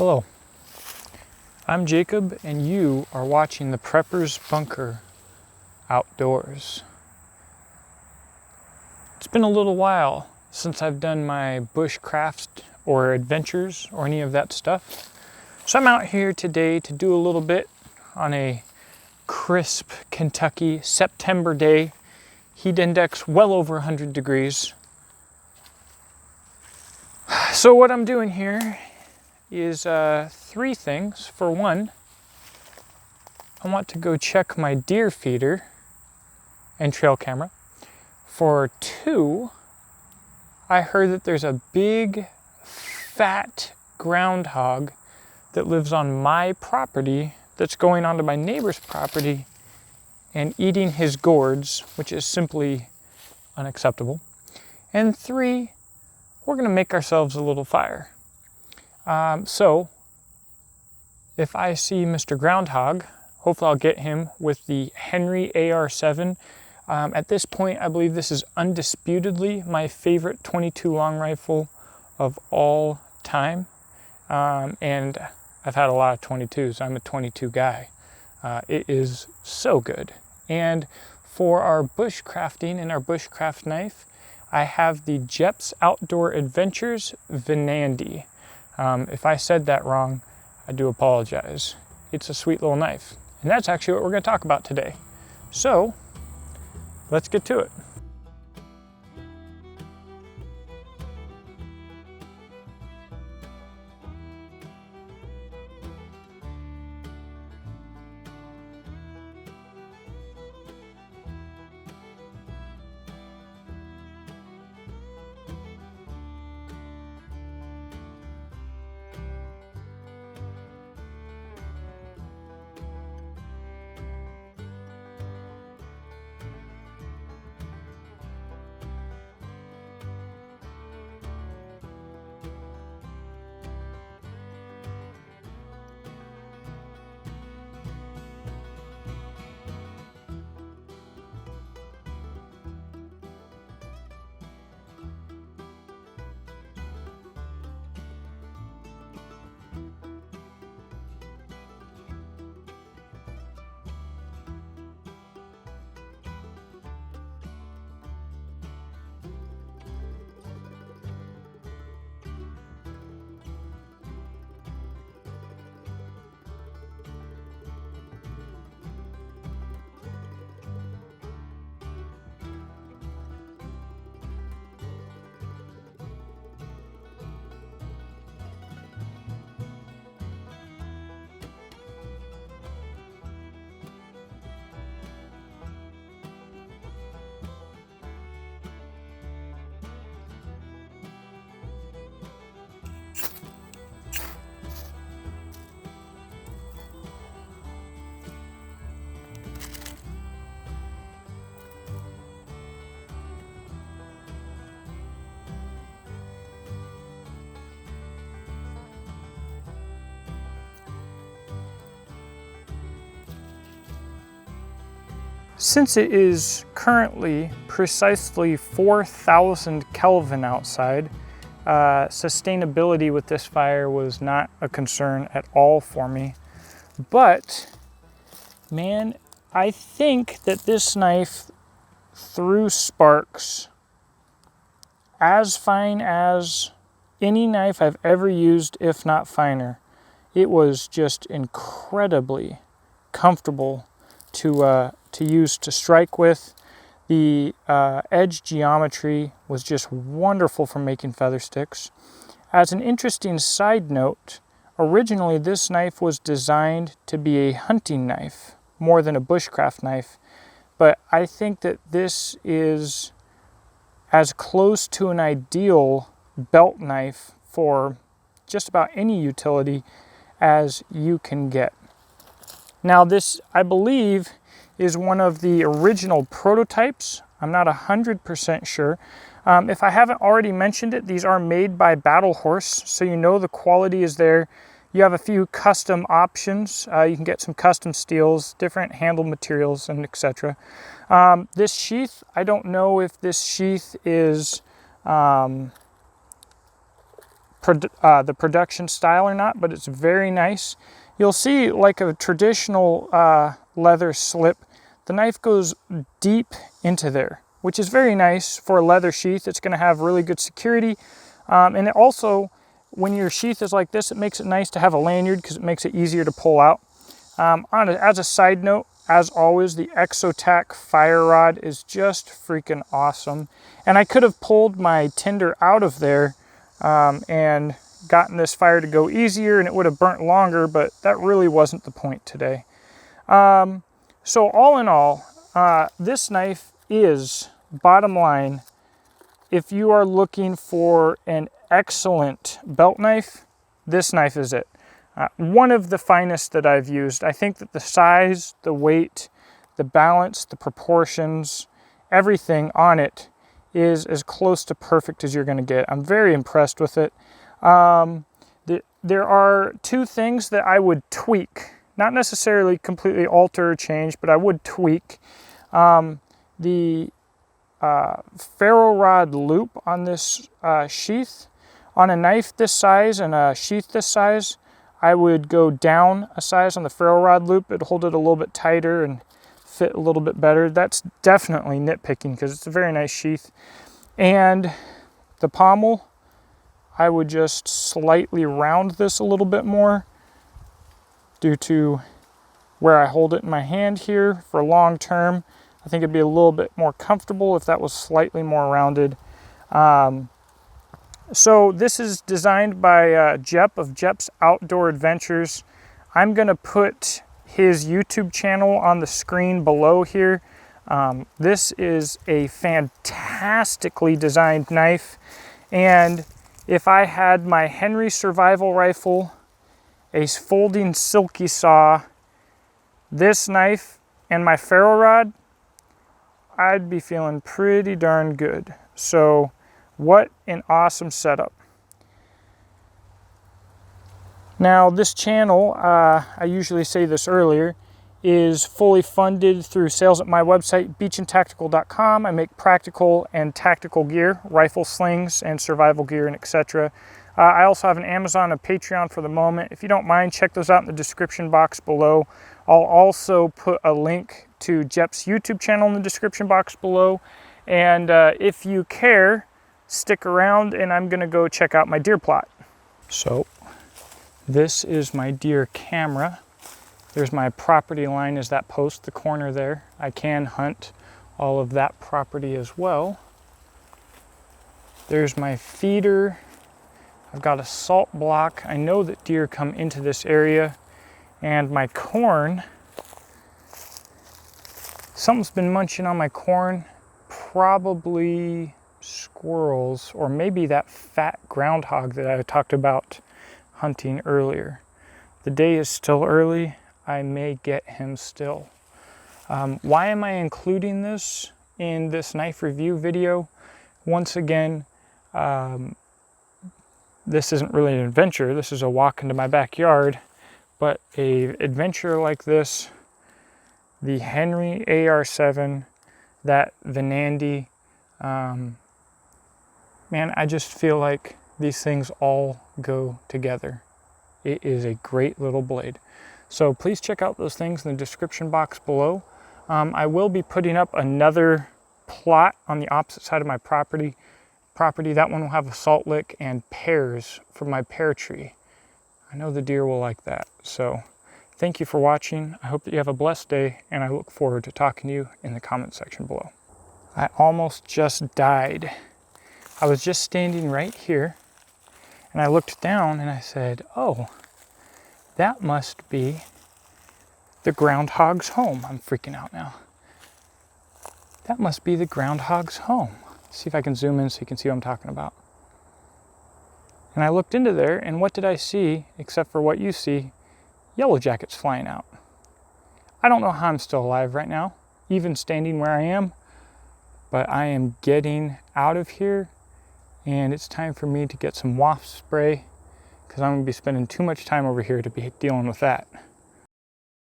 Hello, I'm Jacob and you are watching the Prepper's Bunker outdoors. It's been a little while since I've done my bushcraft or adventures or any of that stuff. So I'm out here today to do a little bit on a crisp Kentucky September day. Heat index well over 100 degrees. So what I'm doing here is three things. For one, I want to go check my deer feeder and trail camera. For two, I heard that there's a big fat groundhog that lives on my property that's going onto my neighbor's property and eating his gourds, which is simply unacceptable. And three, we're gonna make ourselves a little fire. So if I see Mr. Groundhog, hopefully I'll get him with the Henry AR-7. At this point, I believe this is undisputedly my favorite .22 long rifle of all time. And I've had a lot of .22s. I'm a .22 guy. It is so good. And for our bushcrafting and our bushcraft knife, I have the Jeps Outdoor Adventures Venandi. If I said that wrong, I do apologize. It's a sweet little knife. And that's actually what we're going to talk about today. So, let's get to it. Since it is currently precisely 4,000 Kelvin outside, sustainability with this fire was not a concern at all for me. But, man, I think that this knife threw sparks as fine as any knife I've ever used, if not finer. It was just incredibly comfortable to use to strike with. The edge geometry was just wonderful for making feather sticks. As an interesting side note, originally this knife was designed to be a hunting knife more than a bushcraft knife, but I think that this is as close to an ideal belt knife for just about any utility as you can get. Now this, I believe, is one of the original prototypes. I'm not 100% sure. If I haven't already mentioned it, these are made by Battle Horse, so you know the quality is there. You have a few custom options. You can get some custom steels, different handle materials, and etc. This sheath, I don't know if this sheath is the production style or not, but it's very nice. You'll see, like a traditional leather slip, the knife goes deep into there, which is very nice for a leather sheath. It's going to have really good security. And it also, when your sheath is like this, it makes it nice to have a lanyard because it makes it easier to pull out. As a side note, as always, the Exotac fire rod is just freaking awesome. And I could have pulled my tinder out of there and gotten this fire to go easier, and it would have burnt longer, but that really wasn't the point today. So all in all, this knife is, bottom line, if you are looking for an excellent belt knife, this knife is it. One of the finest that I've used. I think that the size, the weight, the balance, the proportions, everything on it is as close to perfect as you're going to get. I'm very impressed with it. There are two things that I would tweak, not necessarily completely alter or change, but I would tweak. The ferro rod loop on this sheath. On a knife this size and a sheath this size, I would go down a size on the ferro rod loop. It'd hold it a little bit tighter and fit a little bit better. That's definitely nitpicking because it's a very nice sheath. And the pommel, I would just slightly round this a little bit more due to where I hold it in my hand here for long term. I think it'd be a little bit more comfortable if that was slightly more rounded. So this is designed by Jep of Jeps Outdoor Adventures. I'm going to put his YouTube channel on the screen below here. This is a fantastically designed knife, and if I had my Henry survival rifle, a folding silky saw, this knife, and my ferro rod, I'd be feeling pretty darn good. So what an awesome setup. Now this channel, I usually say this earlier, is fully funded through sales at my website, beachandtactical.com. I make practical and tactical gear, rifle slings and survival gear and etc. I also have an Amazon and Patreon for the moment. If you don't mind, check those out in the description box below. I'll also put a link to Jep's YouTube channel in the description box below. And if you care, stick around and I'm gonna go check out my deer plot. So this is my deer camera. There's my property line, is that post, the corner there. I can hunt all of that property as well. There's my feeder. I've got a salt block. I know that deer come into this area. And my corn, something's been munching on my corn, probably squirrels, or maybe that fat groundhog that I talked about hunting earlier. The day is still early. I may get him still. Why am I including this in this knife review video? Once again, this isn't really an adventure. This is a walk into my backyard, but a adventure like this, the Henry AR7, that Venandi, man, I just feel like these things all go together. It is a great little blade. So please check out those things in the description box below. I will be putting up another plot on the opposite side of my property. That one will have a salt lick and pears from my pear tree. I know the deer will like that. So thank you for watching. I hope that you have a blessed day, and I look forward to talking to you in the comment section below. I almost just died. I was just standing right here, and I looked down and I said, oh, that must be the groundhog's home. I'm freaking out now. That must be the groundhog's home. Let's see if I can zoom in so you can see what I'm talking about. And I looked into there, and what did I see, except for what you see? Yellow jackets flying out. I don't know how I'm still alive right now, even standing where I am, but I am getting out of here, and it's time for me to get some wasp spray, because I'm going to be spending too much time over here to be dealing with that.